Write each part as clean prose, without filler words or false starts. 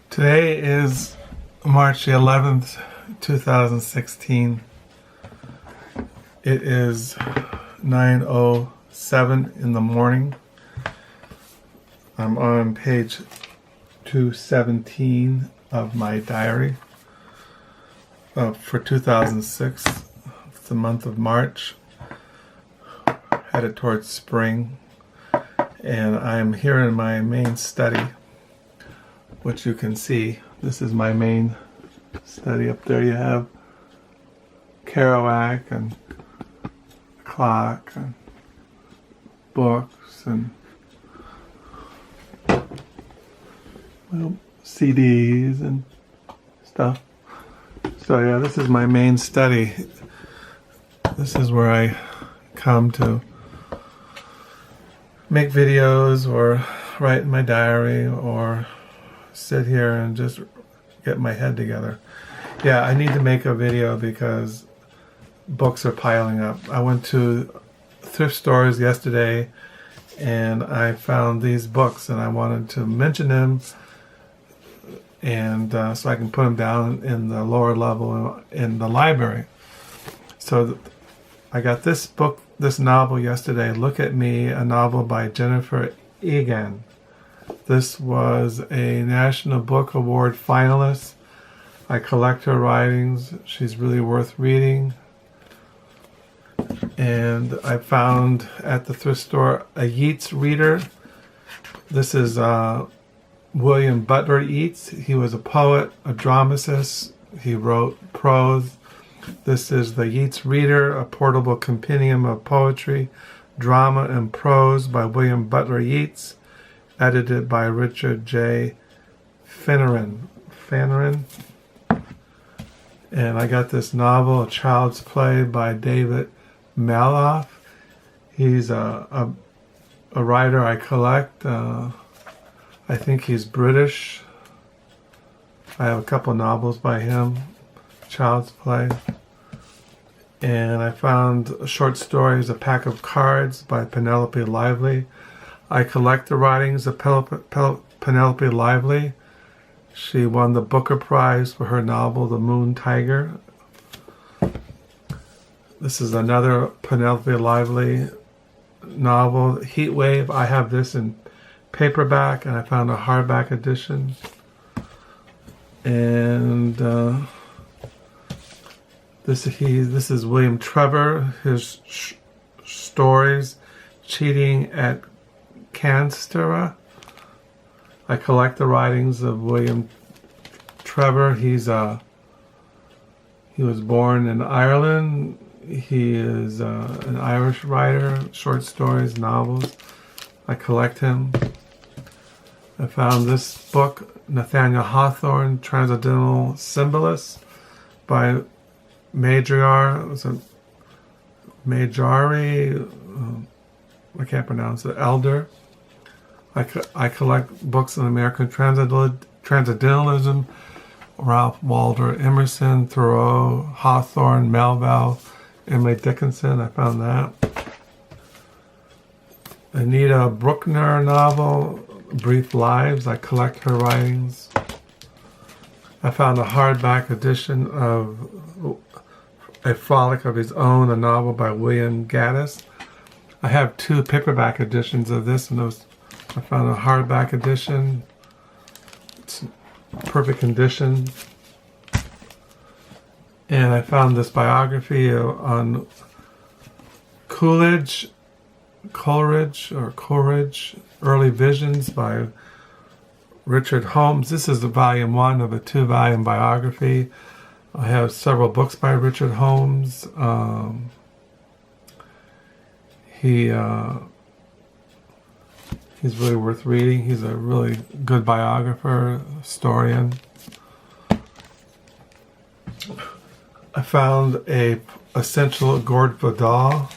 Today is March 11th, 2016. It is 9:07 in the morning. I'm on page 217 of my diary for 2006. It's the month of March, headed towards spring, and I'm here in my main study, which you can see. This is my main study. Up there you have Kerouac and clock and books and CDs and stuff. So yeah, this is my main study. This is where I come to make videos or write in my diary or sit here and just get my head together. Yeah, I need to make a video because books are piling up. I went to thrift stores yesterday and I found these books and I wanted to mention them, and so I can put them down in the lower level in the library. So I got this book, this novel yesterday, Look at Me, a novel by Jennifer Egan. This was a National Book Award finalist. I collect her writings. She's really worth reading. And I found at the thrift store a Yeats reader. This is William Butler Yeats. He was a poet, a dramatist. He wrote prose. This is the Yeats Reader, a portable compendium of poetry, drama, and prose by William Butler Yeats, edited by Richard J. Fanarin. And I got this novel, A Child's Play by David Maloff. He's a writer I collect. I think he's British. I have a couple novels by him, Child's Play. And I found short stories, A Pack of Cards by Penelope Lively. I collect the writings of Penelope Lively. She won the Booker Prize for her novel, The Moon Tiger. This is another Penelope Lively novel, Heat Wave. I have this in paperback, and I found a hardback edition. And this is William Trevor, his stories, Cheating at Canstera. I collect the writings of William Trevor. He was born in Ireland. He is an Irish writer, short stories, novels. I collect him. I found this book, Nathaniel Hawthorne, Transcendental Symbolist, by Majari. It was a Majari, I can't pronounce it, Elder. I collect books on American Transcendentalism, Ralph Waldo Emerson, Thoreau, Hawthorne, Melville, Emily Dickinson. I found that. Anita Bruckner novel, Brief Lives. I collect her writings. I found a hardback edition of A Frolic of His Own, a novel by William Gaddis. I have two paperback editions of this, and I found a hardback edition. It's in perfect condition. And I found this biography on Coleridge, Early Visions by Richard Holmes. This is the volume 1 of a 2-volume biography. I have several books by Richard Holmes. He's really worth reading. He's a really good biographer, historian. I found a Essential Gord Vidal,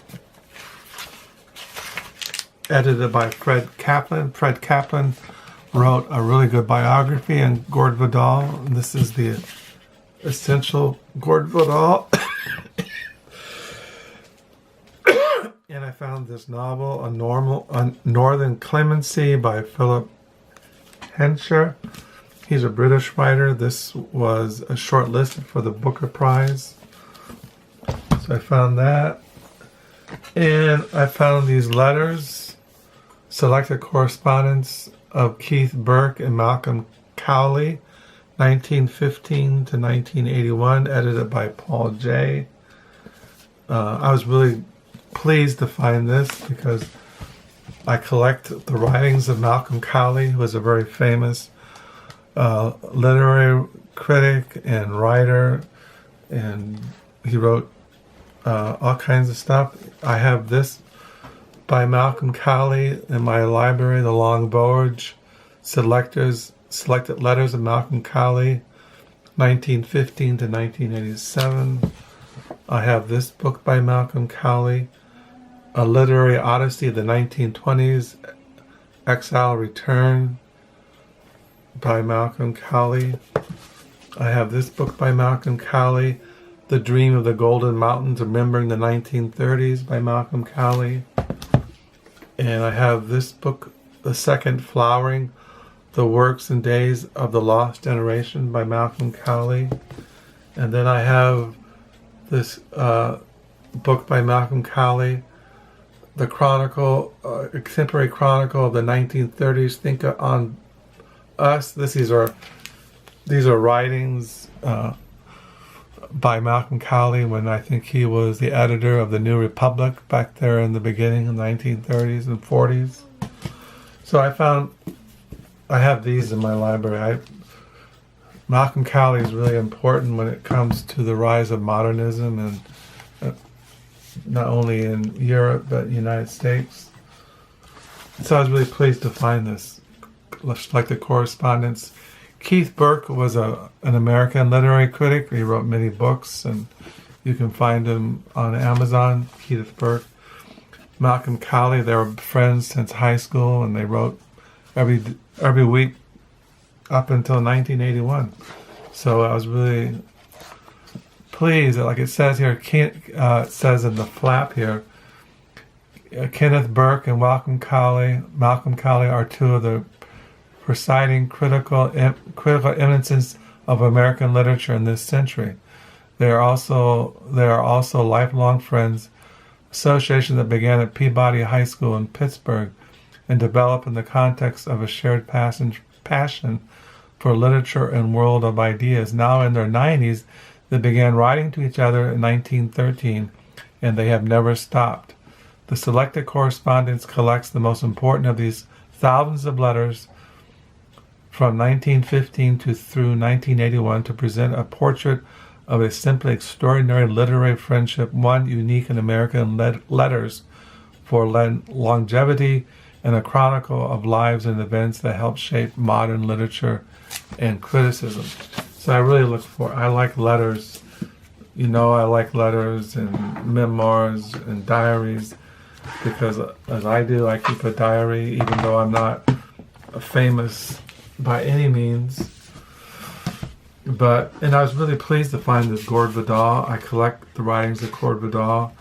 edited by Fred Kaplan. Fred Kaplan wrote a really good biography on Gord Vidal. And this is the Essential Gord Vidal. And I found this novel, A Northern Clemency by Philip Hensher. He's a British writer. This was a shortlisted for the Booker Prize. So I found that. And I found these letters, selected correspondence of Keith Burke and Malcolm Cowley, 1915 to 1981, edited by Paul J. I was really pleased to find this because I collect the writings of Malcolm Cowley, who was a very famous literary critic and writer, and he wrote all kinds of stuff. I have this by Malcolm Cowley in my library, The Long Voyage, Selected Letters of Malcolm Cowley, 1915 to 1987. I have this book by Malcolm Cowley, A Literary Odyssey of the 1920s, Exile Return by Malcolm Cowley. I have this book by Malcolm Cowley, The Dream of the Golden Mountains, Remembering the 1930s by Malcolm Cowley. And I have this book, The Second Flowering, The Works and Days of the Lost Generation by Malcolm Cowley. And then I have this book by Malcolm Cowley, the Chronicle, Contemporary Chronicle of the 1930s, Think on Us. These are writings by Malcolm Cowley when I think he was the editor of the New Republic back there in the beginning of the 1930s and 40s. So I have these in my library. Malcolm Cowley is really important when it comes to the rise of modernism, and not only in Europe but United States. So I was really pleased to find this selected correspondence. Keith Burke was an American literary critic. He wrote many books, and you can find him on Amazon, Keith Burke. Malcolm Cowley, they were friends since high school, and they wrote every week up until 1981. So I was really pleased that, like it says here, it says in the flap here, Kenneth Burke and Malcolm Cowley are two of the presiding critical eminences of American literature in this century. They are also lifelong friends, association that began at Peabody High School in Pittsburgh and developed in the context of a shared passion for literature and world of ideas. Now in their 90s, they began writing to each other in 1913, and they have never stopped. The selected correspondence collects the most important of these thousands of letters from 1915 through 1981 to present a portrait of a simply extraordinary literary friendship, one unique in American letters for longevity, and a chronicle of lives and events that help shape modern literature and criticism. So I like letters. You know, I like letters and memoirs and diaries because, as I do, I keep a diary, even though I'm not famous by any means. And I was really pleased to find this Gord Vidal. I collect the writings of Gord Vidal.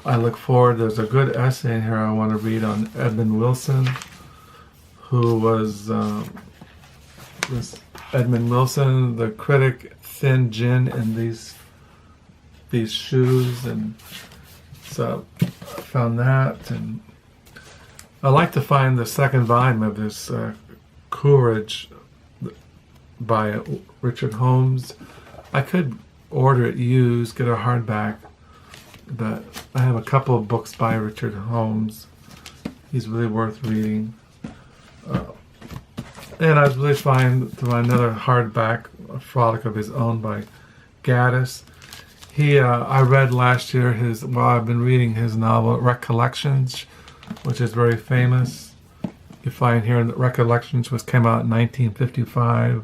I look forward, there's a good essay in here I want to read on Edmund Wilson, who was this Edmund Wilson, the critic, thin gin in these shoes, and so I found that. And I like to find the second volume of this Coleridge by Richard Holmes. I could order it used, get a hardback, but I have a couple of books by Richard Holmes. He's really worth reading. And I was really trying to find another hardback, A Frolic of His Own by Gaddis. I read last year I've been reading his novel Recollections, which is very famous. You find here that Recollections came out in 1955.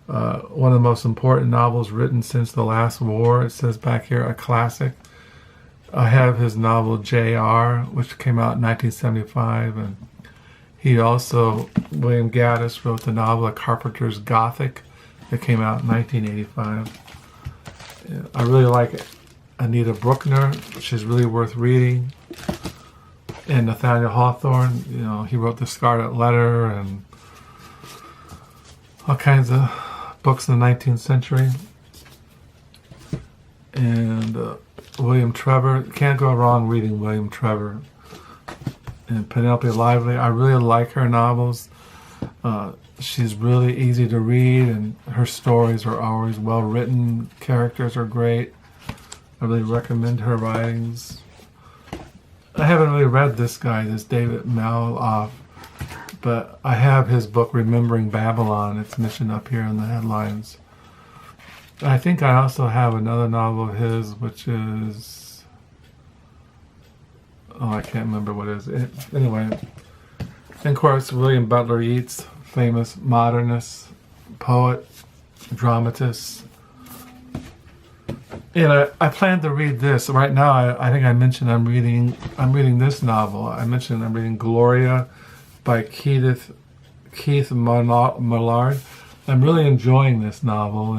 One of the most important novels written since the last war. It says back here, a classic. I have his novel J.R., which came out in 1975, and William Gaddis wrote the novel A Carpenter's Gothic that came out in 1985. I really like Anita Bruckner, which is really worth reading. And Nathaniel Hawthorne, he wrote The Scarlet Letter, and all kinds of books in the 19th century. And William Trevor, can't go wrong reading William Trevor. And Penelope Lively, I really like her novels. She's really easy to read, and her stories are always well written. Characters are great. I really recommend her writings. I haven't really read this guy, this David Maloff, but I have his book Remembering Babylon. It's mentioned up here in the headlines. I think I also have another novel of his, which is, I can't remember what it is. Anyway, and of course, William Butler Yeats, famous modernist, poet, dramatist. And I plan to read this. Right now, I think I mentioned I'm reading this novel. I mentioned I'm reading Gloria by Keith Millard. I'm really enjoying this novel,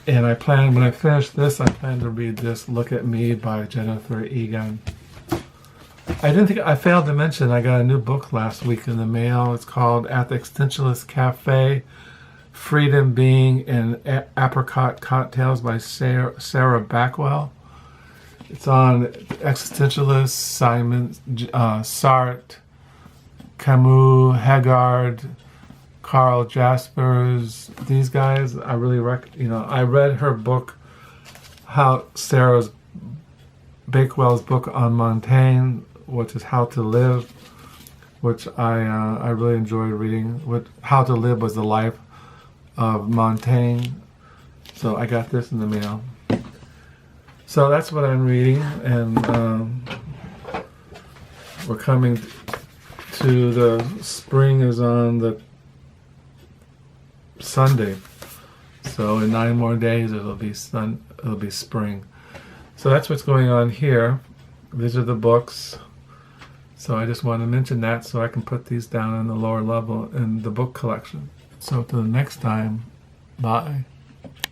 and I plan, when I finish this, I plan to read this Look at Me by Jennifer Egan. I failed to mention I got a new book last week in the mail. It's called At the Existentialist Cafe, Freedom Being and Apricot Cocktails by Sarah Backwell. It's on existentialists, Simon, Sartre, Camus, Haggard, Carl Jaspers, these guys. I really I read her book, Sarah Bakewell's book on Montaigne, which is How to Live, which I really enjoyed reading. How to Live was the life of Montaigne. So I got this in the mail. So that's what I'm reading, and we're coming to the spring is on the Sunday. So in 9 more days it'll be spring. So that's what's going on here. These are the books. So I just want to mention that so I can put these down on the lower level in the book collection. So till the next time, bye.